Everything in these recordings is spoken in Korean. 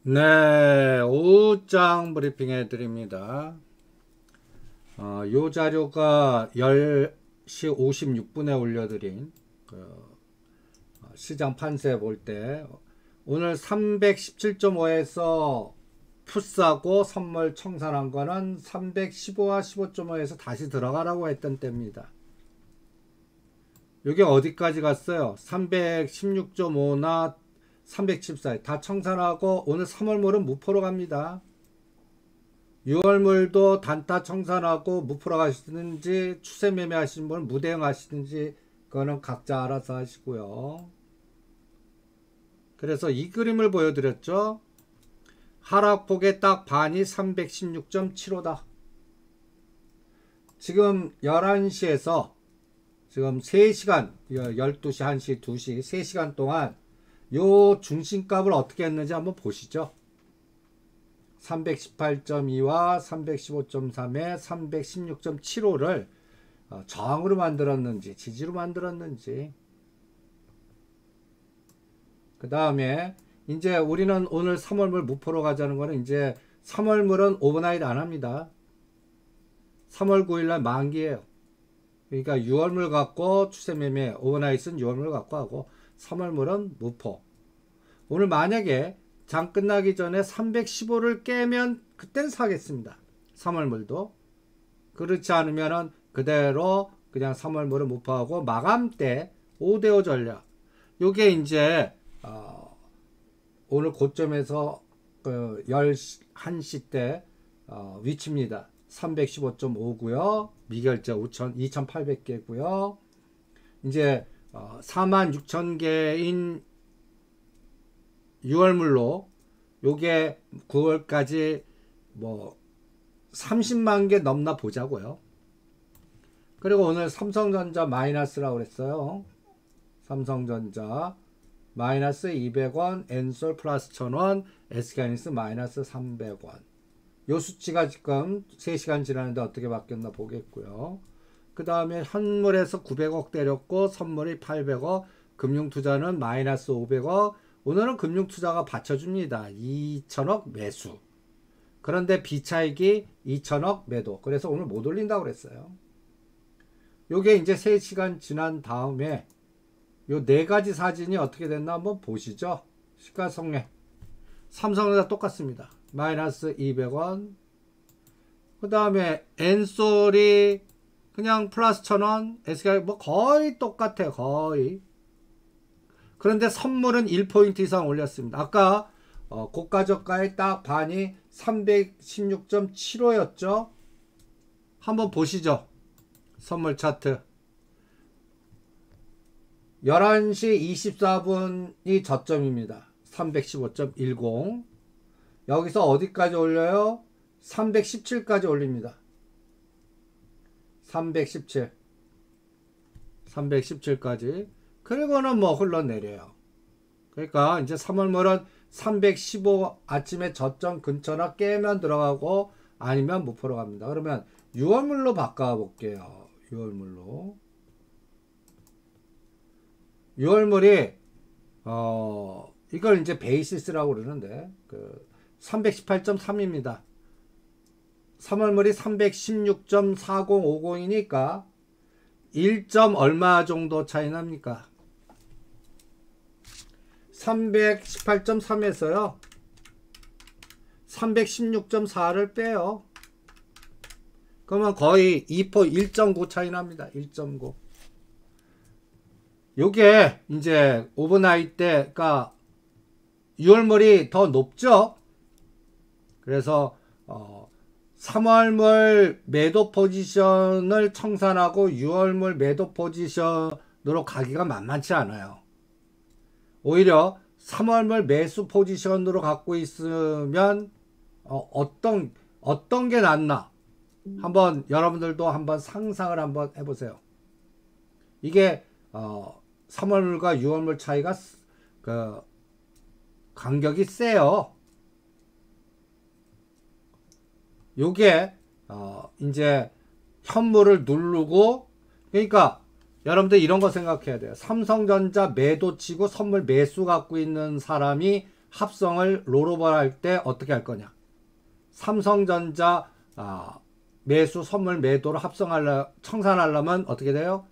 네, 5장 브리핑 해드립니다. 요 자료가 10시 56분에 올려드린 시장 판세 볼 때 오늘 317.5에서 풋사고 선물 청산한 거는 315와 15.5에서 다시 들어가라고 했던 때입니다. 이게 어디까지 갔어요? 316.5나 314 다 청산하고 오늘 3월물은 무포로 갑니다. 6월물도 단타 청산하고 무포로 가시든지 추세 매매 하시는 분은 무대응 하시든지 그거는 각자 알아서 하시고요. 그래서 이 그림을 보여드렸죠. 하락폭의 딱 반이 316.75다. 지금 11시에서 지금 3시간 12시 1시 2시 3시간 동안 요 중심값을 어떻게 했는지 한번 보시죠. 318.2와 315.3에 316.75를 저항으로 만들었는지 지지로 만들었는지, 그 다음에 이제 우리는 오늘 3월물 무포로 가자는 거는 이제 3월물은 오버나잇 안 합니다. 3월 9일날 만기예요. 그러니까 6월물 갖고 추세매매, 오버나잇은 6월물 갖고 하고 3월물은 무포. 오늘 만약에 장 끝나기 전에 315를 깨면 그땐 사겠습니다. 3월물도. 그렇지 않으면은 그대로 그냥 3월물을 무포하고 마감 때 5대5 전략. 요게 이제 오늘 고점에서 11시 때 위치입니다. 315.5고요. 미결제 2800개고요. 이제 46,000개인 6월물로 요게 9월까지 뭐 30만 개 넘나 보자고요. 그리고 오늘 삼성전자 마이너스라고 그랬어요. 삼성전자 마이너스 200원, 엔솔 플러스 1000원, SK하이닉스 마이너스 300원. 요 수치가 지금 3시간 지났는데 어떻게 바뀌었나 보겠고요. 그 다음에 현물에서 900억 때렸고 선물이 800억, 금융투자는 마이너스 500억. 오늘은 금융투자가 받쳐줍니다. 2천억 매수. 그런데 비차익이 2천억 매도. 그래서 오늘 못 올린다고 그랬어요. 요게 이제 3시간 지난 다음에 요 4가지 사진이 어떻게 됐나 한번 보시죠. 시가총액. 삼성전자 똑같습니다. 마이너스 200원. 그 다음에 엔솔이 그냥 플러스 1000원. SK 뭐 거의 똑같아요. 거의. 그런데 선물은 1포인트 이상 올렸습니다. 아까 고가저가의 딱 반이 316.75였죠. 한번 보시죠. 선물 차트. 11시 24분이 저점입니다. 315.10. 여기서 어디까지 올려요? 317까지 올립니다. 317까지. 그리고는 뭐 흘러내려요. 그러니까 이제 3월물은 315 아침에 저점 근처나 깨면 들어가고 아니면 무포로 갑니다. 그러면 6월물로 바꿔볼게요. 6월물로. 6월물이 이걸 이제 베이시스라고 그러는데 318.3입니다. 3월물이 316.4050이니까 1점 얼마 정도 차이 납니까? 318.3에서요 316.4를 빼요. 그러면 거의 1.9 차이 납니다. 1.9. 요게 이제 오버나잇 때가 6월물이 더 높죠. 그래서 3월물 매도 포지션을 청산하고 6월물 매도 포지션으로 가기가 만만치 않아요. 오히려 3월물 매수 포지션으로 갖고 있으면 어떤 게 낫나 한번 여러분들도 한번 상상을 한번 해보세요. 이게 3월물과 6월물 차이가 간격이 세요. 요게 이제 현물을 누르고, 그러니까 여러분들 이런 거 생각해야 돼요. 삼성전자 매도치고 선물 매수 갖고 있는 사람이 합성을 롤오버 할 때 어떻게 할 거냐. 삼성전자 매수 선물 매도를 청산하려면 어떻게 돼요?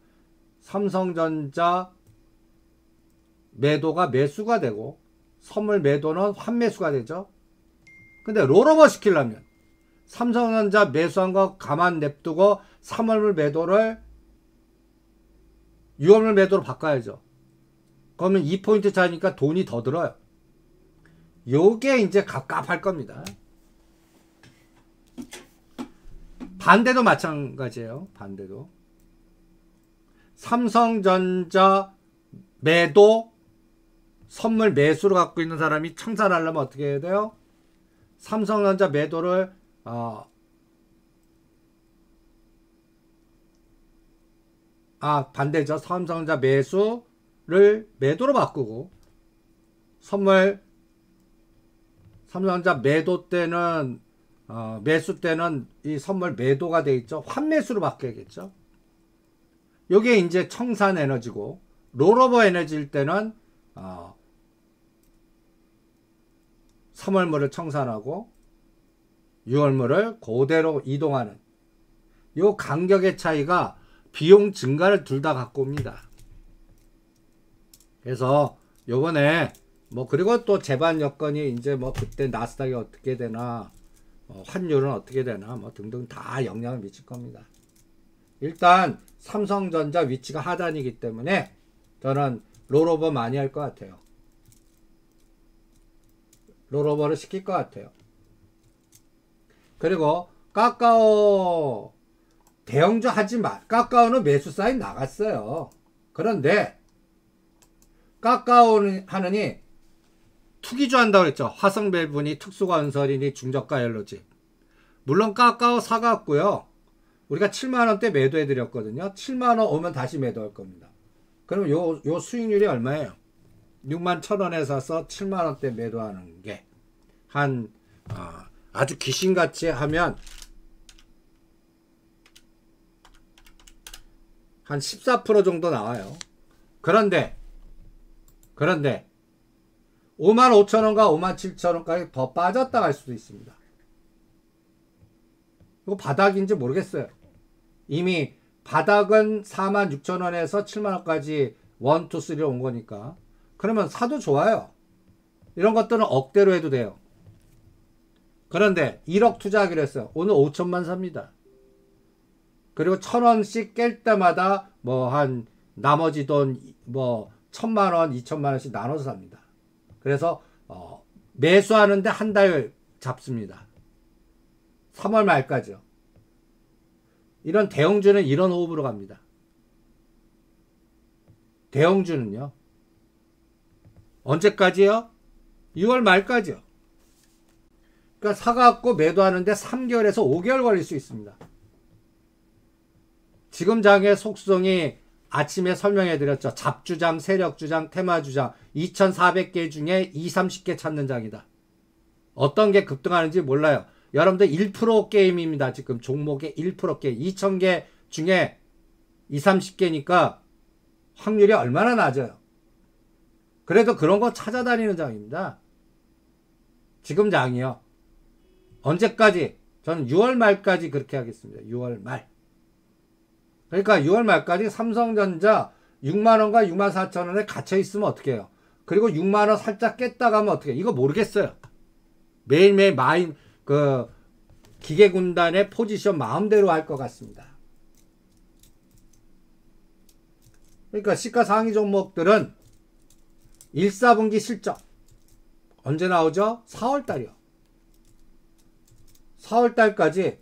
삼성전자 매도가 매수가 되고 선물 매도는 환매수가 되죠. 근데 롤오버 시키려면 삼성전자 매수한 거 가만 냅두고 3월 매도를 6월 매도로 바꿔야죠. 그러면 2포인트 차이니까 돈이 더 들어요. 요게 이제 갑갑할 겁니다. 반대도 마찬가지예요. 반대도. 삼성전자 매도 선물 매수로 갖고 있는 사람이 청산하려면 어떻게 해야 돼요? 삼성전자 매도를 반대죠. 삼성전자 매수를 매도로 바꾸고 삼성전자 매도 때는 매수 때는 이 선물 매도가 돼 있죠. 환매수로 바뀌어야겠죠. 요게 이제 청산 에너지고 롤오버 에너지일 때는 3월물을 청산하고 6월물을 그대로 이동하는 요 간격의 차이가 비용 증가를 둘 다 갖고 옵니다. 그래서 요번에 그리고 또 제반 여건이 이제 그때 나스닥이 어떻게 되나 환율은 어떻게 되나 등등 다 영향을 미칠 겁니다. 일단 삼성전자 위치가 하단이기 때문에 저는 롤오버 많이 할 것 같아요. 롤오버를 시킬 것 같아요. 그리고 카카오 대형주 하지만 카카오는 매수 사인 나갔어요. 그런데 카카오는 하느니 투기주 한다고 그랬죠. 화성밸브니 특수건설이니 중저가 엘러지. 물론 카카오 사갔고요. 우리가 7만원대 매도해 드렸거든요. 7만원 오면 다시 매도할 겁니다. 그럼 요 수익률이 얼마예요? 6만 1,000원에 사서 7만원대 매도하는 게 아주 귀신같이 하면 한 14% 정도 나와요. 그런데 55,000원과 57,000원까지 더 빠졌다 갈 수도 있습니다. 이거 바닥인지 모르겠어요. 이미 바닥은 46,000원에서 7만원까지 1, 2, 3로 온 거니까. 그러면 사도 좋아요. 이런 것들은 억대로 해도 돼요. 그런데 1억 투자하기로 했어요. 오늘 5천만 삽니다. 그리고 1,000원씩 깰 때마다 한 나머지 돈 1,000만원, 2,000만원씩 나눠서 삽니다. 그래서 매수하는데 한 달 잡습니다. 3월 말까지요. 이런 대형주는 이런 호흡으로 갑니다. 대형주는요. 언제까지요? 6월 말까지요. 그러니까 사갖고 매도하는데 3개월에서 5개월 걸릴 수 있습니다. 지금 장의 속성이 아침에 설명해 드렸죠. 잡주장, 세력주장, 테마주장 2,400개 중에 20, 30개 찾는 장이다. 어떤 게 급등하는지 몰라요. 여러분들 1% 게임입니다. 지금 종목의 1% 게임. 2,000개 중에 20, 30개니까 확률이 얼마나 낮아요. 그래도 그런 거 찾아다니는 장입니다. 지금 장이요. 언제까지? 저는 6월 말까지 그렇게 하겠습니다. 6월 말. 그러니까 6월 말까지 삼성전자 6만원과 6만 4천원에 갇혀있으면 어떻게 해요? 그리고 6만원 살짝 깼다 가면 어떻게 해요? 이거 모르겠어요. 매일매일 기계군단의 포지션 마음대로 할 것 같습니다. 그러니까 시가상위 종목들은 1, 4분기 실적 언제 나오죠? 4월달이요. 4월달까지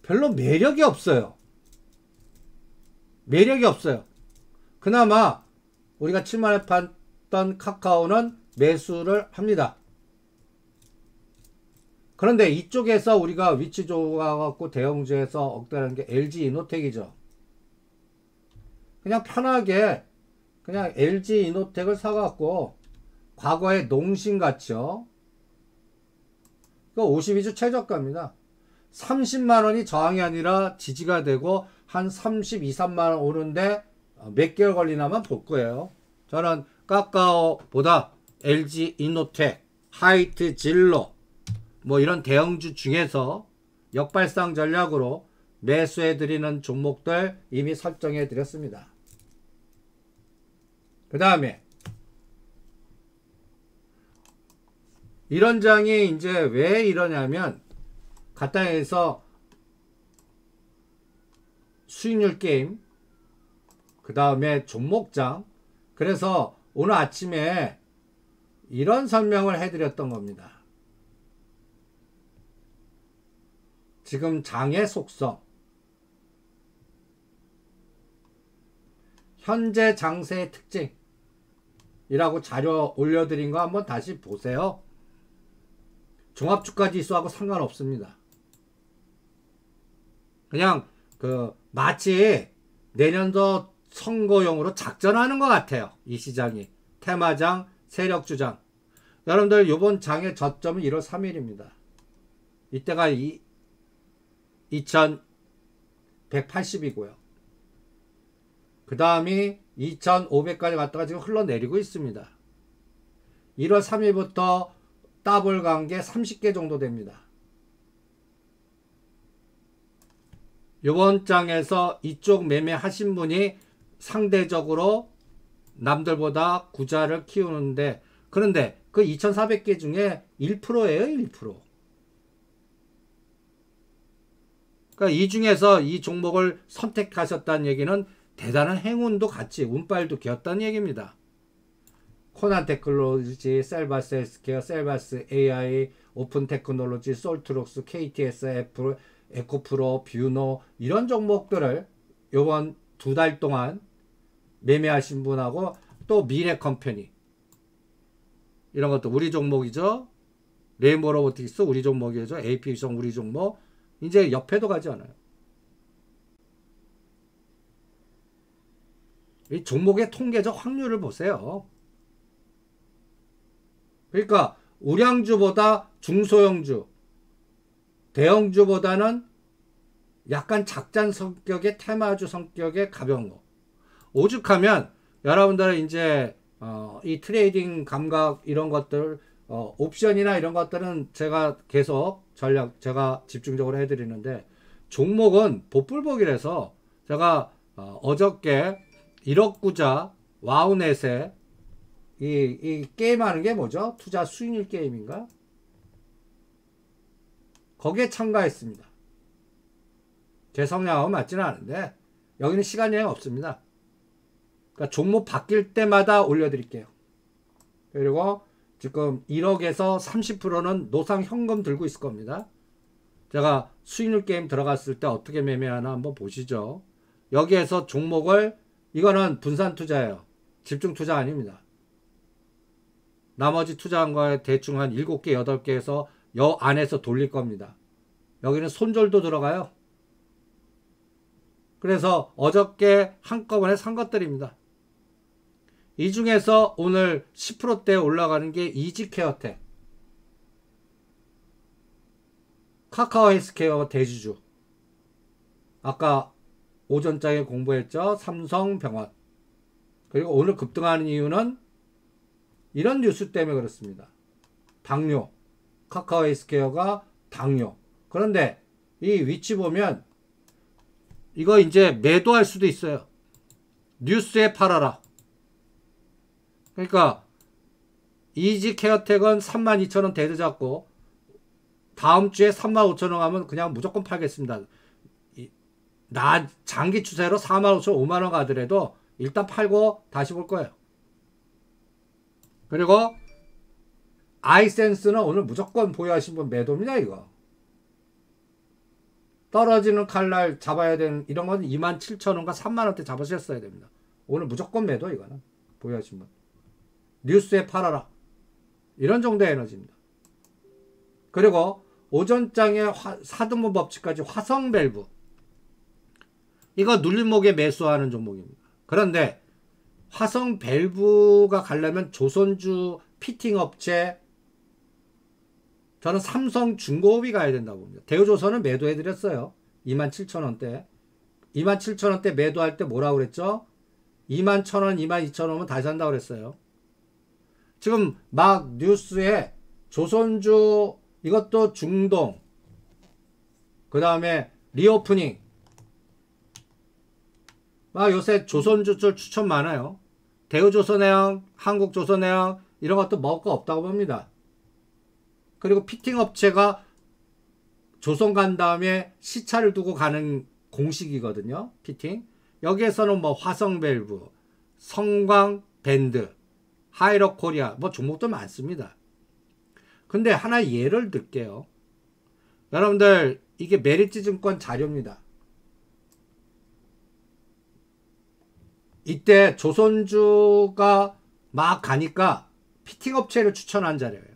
별로 매력이 없어요. 매력이 없어요. 그나마 우리가 7만원에 팔던 카카오는 매수를 합니다. 그런데 이쪽에서 우리가 위치 좋아갖고 대형주에서 억대라는 게 LG 이노텍이죠. 그냥 편하게 그냥 LG 이노텍을 사갖고 과거에 농심같이요. 그 52주 최저가입니다. 30만 원이 저항이 아니라 지지가 되고 한 32, 3만 원 오는데 몇 개월 걸리나만 볼 거예요. 저는 카카오보다 LG 이노텍, 하이트 진로 뭐 이런 대형주 중에서 역발상 전략으로 매수해 드리는 종목들 이미 설정해 드렸습니다. 그 다음에 이런 장이 이제 왜 이러냐면 간단해서 수익률 게임, 그 다음에 종목장. 그래서 오늘 아침에 이런 설명을 해드렸던 겁니다. 지금 장의 속성, 현재 장세의 특징이라고 자료 올려드린 거 한번 다시 보세요. 종합주가 지수하고 상관없습니다. 그냥 마치 내년도 선거용으로 작전하는 것 같아요. 이 시장이 테마장, 세력주장. 여러분들 이번 장의 저점은 1월 3일입니다. 이때가 2180이고요. 그 다음이 2500까지 갔다가 지금 흘러내리고 있습니다. 1월 3일부터 더블 관계 30개 정도 됩니다. 이번 장에서 이쪽 매매 하신 분이 상대적으로 남들보다 구자를 키우는데, 그런데 그 2400개 중에 1%예요. 1%. 그러니까 이 중에서 이 종목을 선택하셨다는 얘기는 대단한 행운도 같이 운빨도 기었다는 얘기입니다. 코난 테크놀로지, 셀바스 헬스케어, 셀바스 AI, 오픈 테크놀로지, 솔트록스, KTS, 애플, 에코프로, 뷰노 이런 종목들을 요번 2달 동안 매매하신 분하고 또 미래 컴퍼니 이런 것도 우리 종목이죠. 레인보우 로보틱스 우리 종목이죠. AP성 우리 종목. 이제 옆에도 가지 않아요. 이 종목의 통계적 확률을 보세요. 그러니까 우량주보다 중소형주, 대형주보다는 약간 작전 성격의 테마주 성격의 가벼운 거. 오죽하면 여러분들은 이제 이 트레이딩 감각 이런 것들 옵션이나 이런 것들은 제가 계속 전략 제가 집중적으로 해드리는데, 종목은 복불복이라서 제가 어저께 1억 구자 와우넷에 이 게임하는 게 뭐죠? 투자 수익률 게임인가? 거기에 참가했습니다. 제 성향하고 맞지는 않은데 여기는 시간 여행 없습니다. 그러니까 종목 바뀔 때마다 올려드릴게요. 그리고 지금 1억에서 30%는 노상 현금 들고 있을 겁니다. 제가 수익률 게임 들어갔을 때 어떻게 매매하나 한번 보시죠. 여기에서 종목을, 이거는 분산 투자예요. 집중 투자 아닙니다. 나머지 투자한 거에 대충 한 7개, 8개에서 여 안에서 돌릴 겁니다. 여기는 손절도 들어가요. 그래서 어저께 한꺼번에 산 것들입니다. 이 중에서 오늘 10%대 올라가는 게 이지케어텍, 카카오 헬스케어 대주주, 아까 오전장에 공부했죠. 삼성병원. 그리고 오늘 급등하는 이유는 이런 뉴스 때문에 그렇습니다. 당뇨, 카카오 헬스케어가 당뇨. 그런데 이 위치 보면 이거 이제 매도할 수도 있어요. 뉴스에 팔아라. 그러니까 이지케어텍은 32,000원 대드 잡고 다음 주에 35,000원 하면 그냥 무조건 팔겠습니다. 장기 추세로 45,000원, 5만원 가더라도 일단 팔고 다시 볼 거예요. 그리고 아이센스는 오늘 무조건 보유하신 분 매도입니다. 이거 떨어지는 칼날 잡아야 되는 이런 건 27,000원과 3만원대 잡으셨어야 됩니다. 오늘 무조건 매도. 이거는 보유하신 분 뉴스에 팔아라, 이런 정도의 에너지입니다. 그리고 오전장의 사등분 법칙까지 화성밸브, 이거 눌림목에 매수하는 종목입니다. 그런데 화성밸브가 가려면 조선주 피팅 업체 저는 삼성중공업이 가야 된다고 봅니다. 대우조선은 매도해드렸어요. 27,000원대. 27,000원대 매도할 때 뭐라고 그랬죠? 21,000원, 22,000원은 다시 한다고 그랬어요. 지금 막 뉴스에 조선주 이것도 중동 그 다음에 리오프닝 막 요새 조선주들 추천 많아요. 대우조선해양, 한국조선해양 이런 것도 먹을 거 없다고 봅니다. 그리고 피팅 업체가 조선 간 다음에 시차를 두고 가는 공식이거든요. 피팅. 여기에서는 뭐 화성밸브, 성광밴드, 하이러코리아 뭐 종목도 많습니다. 근데 하나 예를 들게요. 여러분들 이게 메리츠증권 자료입니다. 이때 조선주가 막 가니까 피팅 업체를 추천한 자료예요.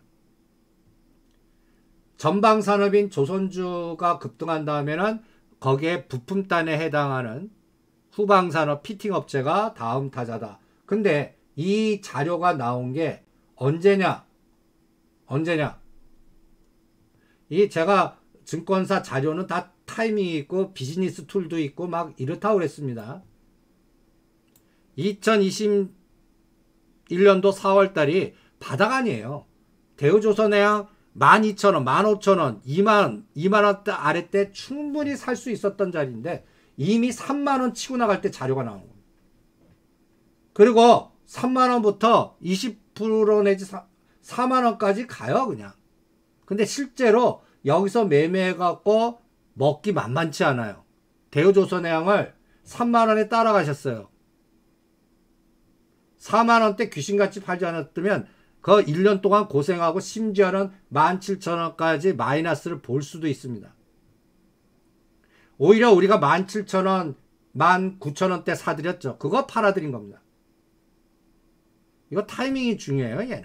전방산업인 조선주가 급등한 다음에는 거기에 부품단에 해당하는 후방산업 피팅 업체가 다음 타자다. 근데 이 자료가 나온 게 언제냐? 이 제가 증권사 자료는 다 타이밍이 있고 비즈니스 툴도 있고 막 이렇다고 그랬습니다. 2021년도 4월달이 바닥 아니에요. 대우조선해양 12,000원, 15,000원, 2만원대 아래 때 충분히 살 수 있었던 자리인데 이미 3만원 치고 나갈 때 자료가 나온 겁니다. 그리고 3만원부터 20% 내지 4만원까지 가요 그냥. 근데 실제로 여기서 매매해갖고 먹기 만만치 않아요. 대우조선해양을 3만원에 따라가셨어요. 4만원대 귀신같이 팔지 않았다면 그 1년 동안 고생하고 심지어는 17,000원까지 마이너스를 볼 수도 있습니다. 오히려 우리가 17,000원, 19,000원대 사드렸죠. 그거 팔아드린 겁니다. 이거 타이밍이 중요해요, 얘는.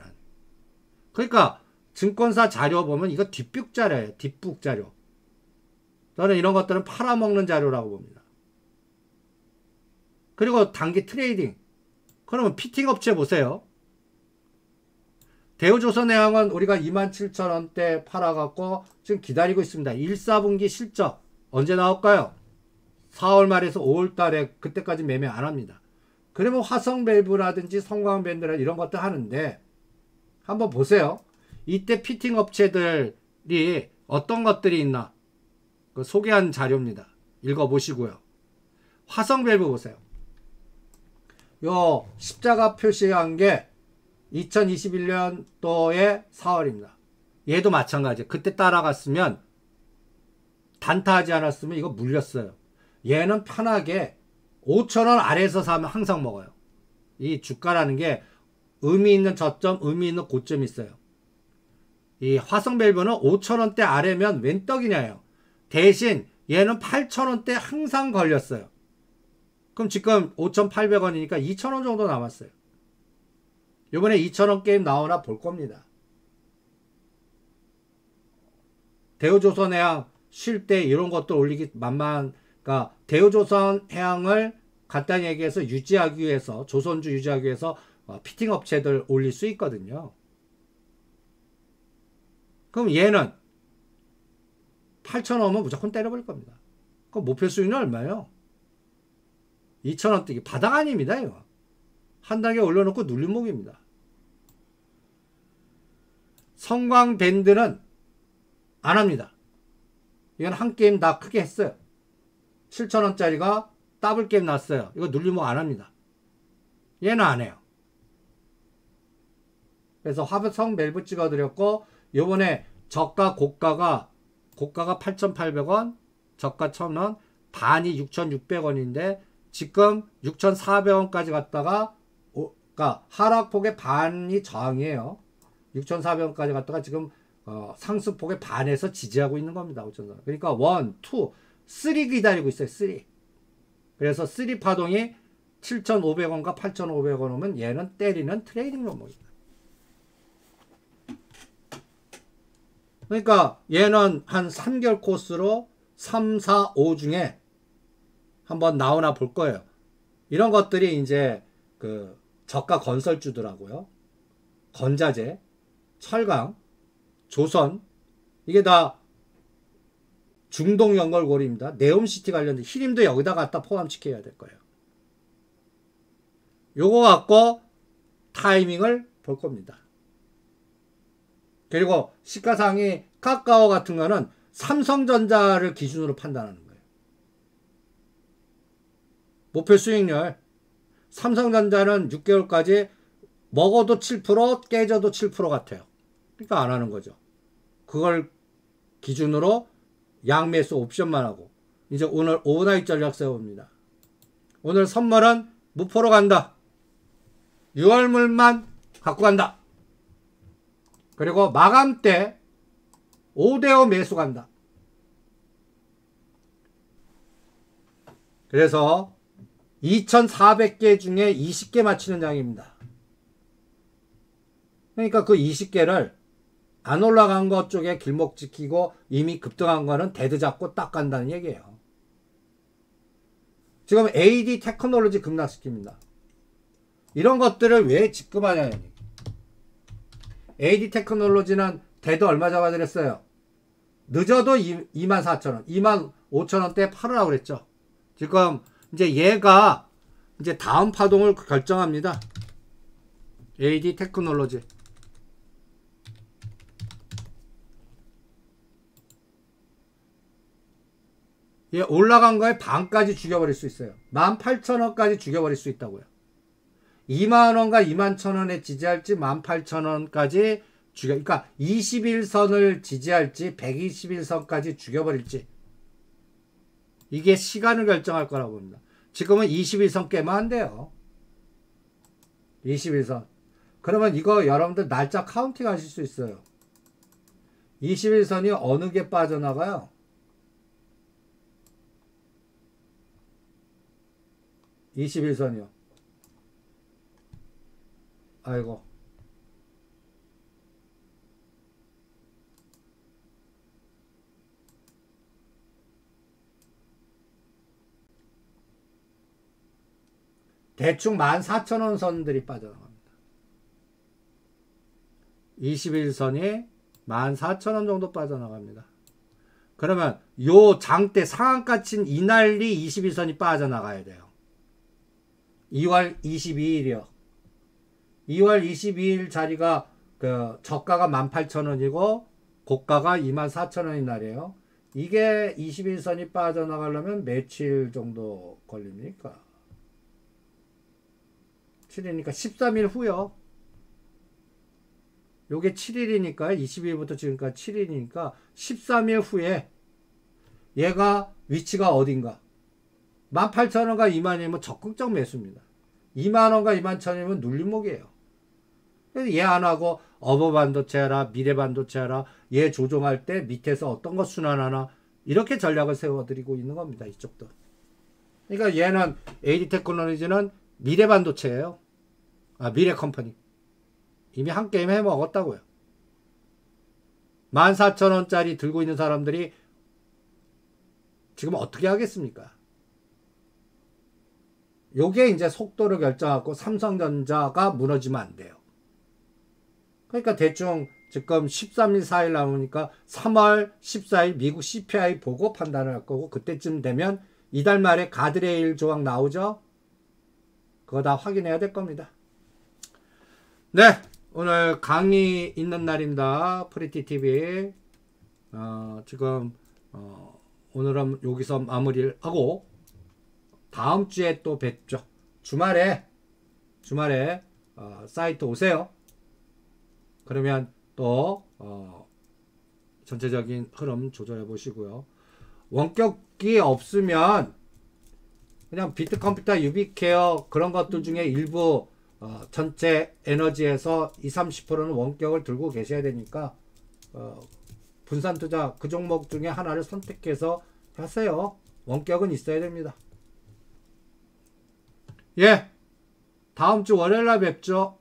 그러니까 증권사 자료 보면 이거 뒷북 자료예요. 뒷북 자료. 저는 이런 것들은 팔아먹는 자료라고 봅니다. 그리고 단기 트레이딩. 그러면 피팅 업체 보세요. 대우조선해양은 우리가 27,000원대 팔아갖고 지금 기다리고 있습니다. 1, 4분기 실적 언제 나올까요? 4월 말에서 5월 달에 그때까지 매매 안 합니다. 그러면 화성밸브라든지 성광밴드라든지 이런 것들 하는데 한번 보세요. 이때 피팅 업체들이 어떤 것들이 있나 그 소개한 자료입니다. 읽어보시고요. 화성밸브 보세요. 요 십자가 표시한 게 2021년도의 4월입니다. 얘도 마찬가지예요. 그때 따라갔으면 단타하지 않았으면 이거 물렸어요. 얘는 편하게 5,000원 아래에서 사면 항상 먹어요. 이 주가라는 게 의미 있는 저점, 의미 있는 고점이 있어요. 이 화성밸브는 5,000원대 아래면 웬 떡이냐요. 대신 얘는 8,000원대 항상 걸렸어요. 그럼 지금 5,800원이니까 2,000원 정도 남았어요. 요번에 2,000원 게임 나오나 볼 겁니다. 대우조선해양 쉴 때 이런 것들 올리기 그러니까 대우조선해양을 간단히 얘기해서 유지하기 위해서 조선주 유지하기 위해서 피팅 업체들 올릴 수 있거든요. 그럼 얘는 8,000원 오면 무조건 때려버릴 겁니다. 그럼 목표 수익은 얼마예요? 2,000원 뛰기 바닥 아닙니다. 이거. 한 단계 올려놓고 눌림목입니다. 성광밴드는 안 합니다. 이건 한 게임 다 크게 했어요. 7,000원짜리가 더블 게임 났어요. 이거 눌림목 안 합니다. 얘는 안 해요. 그래서 화성밸브 찍어드렸고 요번에 저가 고가가 8,800원, 저가 1,000원, 반이 6,600원인데 지금 6,400원까지 갔다가 그러니까 하락폭의 반이 저항이에요. 6,400원까지 갔다가 지금 상승폭의 반에서 지지하고 있는 겁니다. 5,400원. 그러니까 1, 2, 3 기다리고 있어요. 3. 그래서 3 파동이 7,500원과 8,500원 오면 얘는 때리는 트레이딩 종목입니다. 그러니까 얘는 한 3개월 코스로 3, 4, 5 중에 한번 나오나 볼 거예요. 이런 것들이 이제 그 저가 건설주더라고요. 건자재, 철강, 조선, 이게 다 중동 연결고리입니다. 네옴시티 관련된 히림도 여기다 갖다 포함시켜야 될 거예요. 요거 갖고 타이밍을 볼 겁니다. 그리고 시가상이 카카오 같은 거는 삼성전자를 기준으로 판단하는 거예요. 목표 수익률. 삼성전자는 6개월까지 먹어도 7%, 깨져도 7% 같아요. 그러니까 안 하는 거죠. 그걸 기준으로 양매수 옵션만 하고 이제 오늘 오버나잇 전략 세웁니다. 오늘 선물은 무포로 간다. 6월물만 갖고 간다. 그리고 마감 때 5대5 매수 간다. 그래서 2,400개 중에 20개 맞히는 장입니다. 그러니까 그 20개를 안 올라간 것 쪽에 길목 지키고 이미 급등한 거는 데드 잡고 딱 간다는 얘기예요. 지금 AD 테크놀로지 급락시킵니다. 이런 것들을 왜 지급하냐. AD 테크놀로지는 데드 얼마 잡아드렸어요? 늦어도 24,000원, 25,000원대 팔으라고 그랬죠. 지금 이제 얘가 이제 다음 파동을 결정합니다. AD 테크놀로지. 얘 올라간 거에 반까지 죽여버릴 수 있어요. 18,000원까지 죽여버릴 수 있다고요. 2만원과 21,000원에 지지할지 18,000원까지 그러니까 21선을 지지할지 121선까지 죽여버릴지 이게 시간을 결정할 거라고 봅니다. 지금은 21선 깨면 안 돼요. 21선. 그러면 이거 여러분들 날짜 카운팅 하실 수 있어요. 21선이 어느 게 빠져나가요? 21선이요. 아이고. 대충 14,000원 선들이 빠져나갑니다. 21선이 14,000원 정도 빠져나갑니다. 그러면 요 장대 상한가 친 이날이 21선이 빠져나가야 돼요. 2월 22일이요. 2월 22일 자리가 그 저가가 18,000원이고 고가가 24,000원인 날이에요. 이게 21선이 빠져나가려면 며칠 정도 걸립니까? 7일이니까 13일 후요. 요게 7일이니까 20일부터 지금까지 7일이니까 13일 후에 얘가 위치가 어딘가 18,000원과 2만이면 적극적 매수입니다. 2만원과 21,000원이면 눌림목이에요. 그래서 얘 안 하고 어버반도체 하라, 미래반도체 하라, 얘 조종할 때 밑에서 어떤 거 순환하나 이렇게 전략을 세워드리고 있는 겁니다. 이쪽도. 그러니까 얘는 AD 테크놀로지는 미래반도체예요. 아, 미래 컴퍼니. 이미 한 게임 해 먹었다고요. 14,000원짜리 들고 있는 사람들이 지금 어떻게 하겠습니까? 요게 이제 속도를 결정하고 삼성전자가 무너지면 안 돼요. 그러니까 대충 지금 13일 4일 남으니까 3월 14일 미국 CPI 보고 판단을 할 거고 그때쯤 되면 이달 말에 가드레일 조항 나오죠? 그거 다 확인해야 될 겁니다. 네, 오늘 강의 있는 날입니다. 프리티TV. 지금 오늘은 여기서 마무리를 하고 다음 주에 또 뵙죠. 주말에 사이트 오세요. 그러면 또 전체적인 흐름 조절해 보시고요. 원격이 없으면 그냥 비트컴퓨터, 유비케어 그런 것들 중에 일부 전체 에너지에서 20-30%는 원격을 들고 계셔야 되니까 분산투자 그 종목 중에 하나를 선택해서 하세요. 원격은 있어야 됩니다. 예, 다음 주 월요일 날 뵙죠.